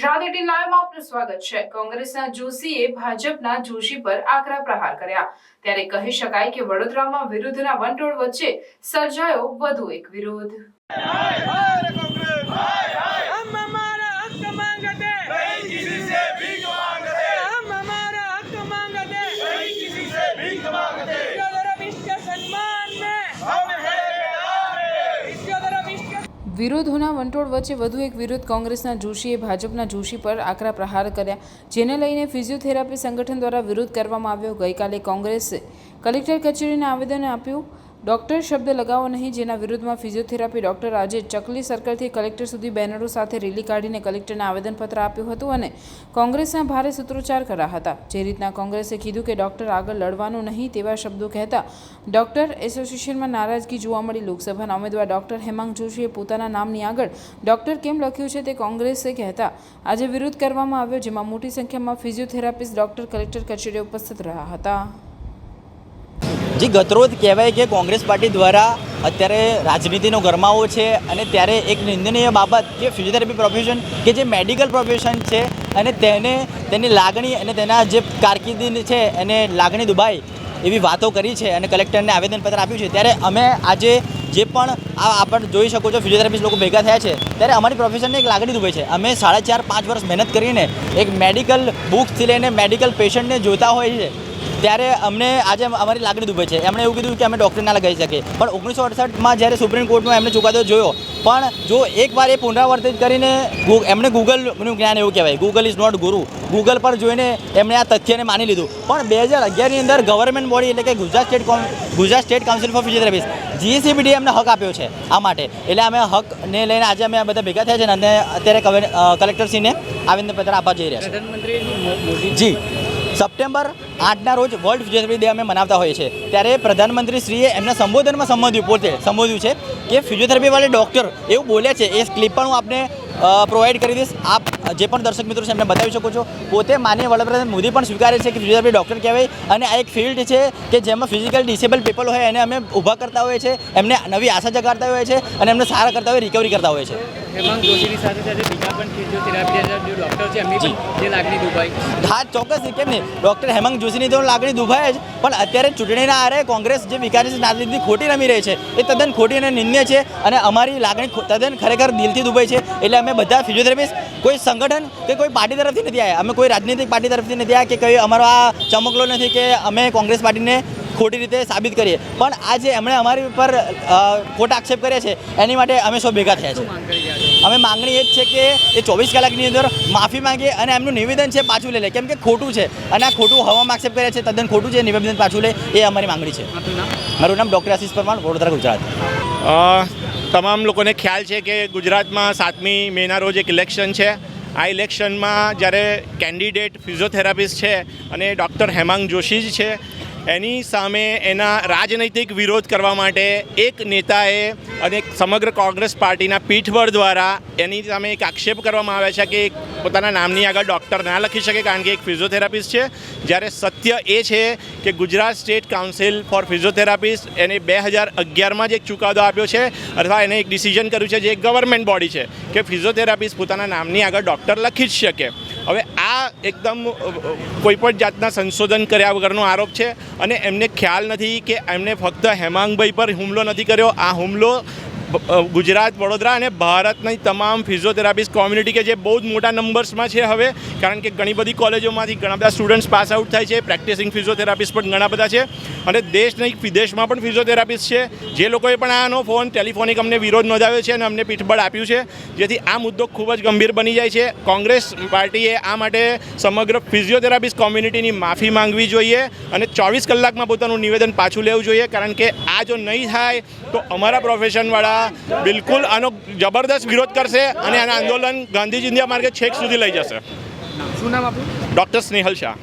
ગુજરાત 18 લાઈવમાં આપનું સ્વાગત છે। કોંગ્રેસના જોશીએ ભાજપના જોશી પર આકરા પ્રહાર કર્યા, ત્યારે કહી શકાય કે વડોદરામાં વિરુદ્ધના વંટોળ વચ્ચે સર્જાયો વધુ એક વિરોધ। વિરોધોના વંટોળ વચ્ચે વધુ એક વિરોધ। કોંગ્રેસના જોશીએ ભાજપના જોશી પર આકરા પ્રહાર કર્યા, જેને લઈને ફિઝિયોથેરાપી સંગઠન દ્વારા વિરોધ કરવામાં આવ્યો। ગઈકાલે કોંગ્રેસે કલેક્ટર કચેરીને આવેદન આપ્યું, ડોક્ટર શબ્દ લગાવો નહીં, જેના વિરોધમાં ફિઝિયોથેરાપી ડોક્ટર આજે ચકલી સર્કલથી કલેક્ટર સુધી બેનરો સાથે રેલી કાઢીને કલેક્ટરને આવેદનપત્ર આપ્યું હતું અને કોંગ્રેસના ભારે સૂત્રોચ્ચાર કર્યા હતા। જે રીતના કોંગ્રેસે કીધું કે ડોક્ટર આગળ લડવાનું નહીં તેવા શબ્દો કહેતા ડોક્ટર એસોસિએશનમાં નારાજગી જોવા મળી। લોકસભાના ઉમેદવાર ડોક્ટર હેમાંગ જોશીએ પોતાના નામની આગળ ડોક્ટર કેમ લખ્યું છે તે કોંગ્રેસે કહેતા આજે વિરોધ કરવામાં આવ્યો, જેમાં મોટી સંખ્યામાં ફિઝિયોથેરાપિસ્ટ ડોક્ટર કલેક્ટર કચેરીએ ઉપસ્થિત રહ્યા હતા। जी गतरोज कहेवाय कि कांग्रेस पार्टी द्वारा अत्यारे राजनीतिनो गरमावो छे अने त्यारे एक निंदनीय बाबत के फिजियोथेरापी प्रोफेशन के जे मेडिकल प्रोफेशन छे अने तेनी लागणी अने तेना जे कारकिर्दी छे एने लागणी दुबाई एवी वातो करी छे अने कलेक्टरने आवेदनपत्र आप्युं छे। त्यारे अमे आजे जे पण आपण जोई शको छो फिजियोथेरापिस्ट लोको भेगा थया छे, त्यारे अमारी प्रोफेशनने एक लागणी दुबाई छे। अमे 4.5 वर्ष मेहनत करीने एक मेडिकल बुक्सथी लईने मेडिकल पेशंटने जोता होय छे, ત્યારે અમને આજે અમારી લાગણી દુભાઈ છે। એમણે એવું કીધું કે અમે ડૉક્ટર ના લગાવી શકીએ, પણ 1968માં જ્યારે સુપ્રીમ કોર્ટમાં એમણે ચુકાદો જોયો, પણ જો એકવાર એ પુનરાવર્તિત કરીને એમણે ગૂગલનું જ્ઞાન એવું કહેવાય, ગૂગલ ઇઝ નોટ ગુરુ, ગૂગલ પર જોઈને એમણે આ તથ્યને માની લીધું। પણ 2011ની અંદર ગવર્મેન્ટ બોડી એટલે કે Gujarat state council four physiotherapist GCPD એમને હક આપ્યો છે આ માટે, એટલે અમે હકને લઈને આજે અમે બધા ભેગા થયા છે અને અત્યારે કલેક્ટરશ્રીને આવેદનપત્ર આપવા જઈ રહ્યા છે। જી સપ્ટેમ્બર 8ના રોજ વર્લ્ડ ફિઝિયોથેરાપી ડે અમે મનાવતા હોઈએ છીએ, ત્યારે પ્રધાનમંત્રીશ્રીએ એમના સંબોધનમાં સંબોધ્યું છે કે ફિઝિયોથેરાપીવાળા ડૉક્ટર એવું બોલ્યા છે। એ ક્લિપ પણ હું આપને પ્રોવાઈડ કરી દઈશ, આપ જે પણ દર્શક મિત્રો છે એમને બતાવી શકો છો। પોતે માનનીય વડાપ્રધાન મોદી પણ સ્વીકારે છે કે ફિઝિયોથેરાપી ડૉક્ટર કહેવાય અને આ એક ફિલ્ડ છે કે જેમાં ફિઝિકલ ડિસેબલ પીપલ હોય એને અમે ઊભા કરતા હોઈએ છીએ, એમને નવી આશા જગાડતા હોઈએ છીએ અને એમને સારા કરતા હોય રિકવરી કરતા હોઈએ છીએ। હેમાંગ જોશીની સાથે સાથે બીજા પણ ફિઝિયોથેરાપી જે ડૉક્ટર છે એમની પણ જે લાગણી દુભાઈ। હા ચોક્કસ, કેમ નહીં, ડૉક્ટર હેમાંગ જોશીની તો લાગણી દુભાય જ, પણ અત્યારે ચૂંટણીના આરે કોંગ્રેસ જે વિકાસની રાજનીતિ ખોટી રમી રહી છે એ તદ્દન ખોટી અને નિંદનીય છે અને અમારી લાગણી તદ્દન ખરેખર દિલથી દુભાઈ છે। એટલે અમે બધા ફિઝિયોથેરાપિસ્ટ કોઈ સંગઠન કે કોઈ પાર્ટી તરફથી નથી આવ્યા, અમે કોઈ રાજનીતિક પાર્ટી તરફથી નથી આવ્યા કે કોઈ અમારો આ ચમકલો નથી કે અમે કોંગ્રેસ પાર્ટીને ખોટી રીતે સાબિત કરીએ, પણ આ જે એમણે અમારી ઉપર ખોટા આક્ષેપ કર્યા છે એની માટે અમે સૌ ભેગા થયા છે। અમે માંગણી એ જ છે કે એ 24 કલાકની અંદર માફી માંગે અને એમનું નિવેદન છે પાછું લઈ લે, કેમ કે ખોટું છે અને આ ખોટું હવામાં આક્ષેપ કર્યા છે તદ્દન ખોટું છે, નિવેદન પાછું લે એ અમારી માંગણી છે। મારું નામ ડૉક્ટર આશીષ પરમાર, વડોદરા, ગુજરાત। તમામ લોકોને ખ્યાલ છે કે ગુજરાતમાં 7મી મેના રોજ એક ઇલેક્શન છે। આ ઇલેક્શનમાં જ્યારે કેન્ડિડેટ ફિઝિયોથેરાપિસ્ટ છે અને ડૉક્ટર હેમાંગ જોશી જ છે, એની સામે એના રાજનૈતિક વિરોધ કરવા માટે એક નેતાએ અને સમગ્ર કોંગ્રેસ પાર્ટીના પીઠબળ દ્વારા એની સામે એક આક્ષેપ કરવામાં આવે છે કે પોતાના નામની આગળ ડૉક્ટર ના લખી શકે કારણ કે એક ફિઝિયોથેરાપિસ્ટ છે, જ્યારે સત્ય એ છે કે Gujarat state council four physiotherapist એને 2011માં જ એક ચુકાદો આપ્યો છે અથવા એને એક ડિસિઝન કર્યું છે, જે એક ગવર્મેન્ટ બોડી છે કે ફિઝિયોથેરાપિસ્ટ પોતાના નામની આગળ ડૉક્ટર લખી જ શકે। હવે આ એકદમ કોઈપણ જાતના સંશોધન કર્યા વગરનો આરોપ છે અને એમને ખ્યાલ નથી કે એમને ફક્ત હેમાંગભાઈ પર હુમલો નથી કર્યો, આ હુમલો ગુજરાત, વડોદરા અને ભારતની તમામ ફિઝિયોથેરાપિસ્ટ કોમ્યુનિટી કે જે બહુ જ મોટા નંબર્સમાં છે હવે, કારણ કે ઘણી બધી કોલેજોમાંથી ઘણા બધા સ્ટુડન્ટ્સ પાસ આઉટ થાય છે, પ્રેક્ટિસિંગ ફિઝિયોથેરાપિસ્ટ પણ ઘણા બધા છે અને દેશ નહીં વિદેશમાં પણ ફિઝિયોથેરાપિસ્ટ છે, જે લોકોએ પણ આનો ટેલિફોનિક અમને વિરોધ નોંધાવ્યો છે અને અમને પીઠબળ આપ્યું છે, જેથી આ મુદ્દો ખૂબ જ ગંભીર બની જાય છે। કોંગ્રેસ પાર્ટીએ આ માટે સમગ્ર ફિઝિયોથેરાપિસ્ટ કોમ્યુનિટીની માફી માંગવી જોઈએ અને 24 કલાકમાં પોતાનું નિવેદન પાછું લેવું જોઈએ, કારણ કે આ જો નહીં થાય તો અમારા પ્રોફેશનવાળા બિલકુલ આનો જબરદસ્ત વિરોધ કરશે અને આના આંદોલન ગાંધીજી ઇન્ડિયા માર્ગે છેક સુધી લઈ જશે। શું નામ આપણું? ડૉક્ટર સ્નેહલ શાહ।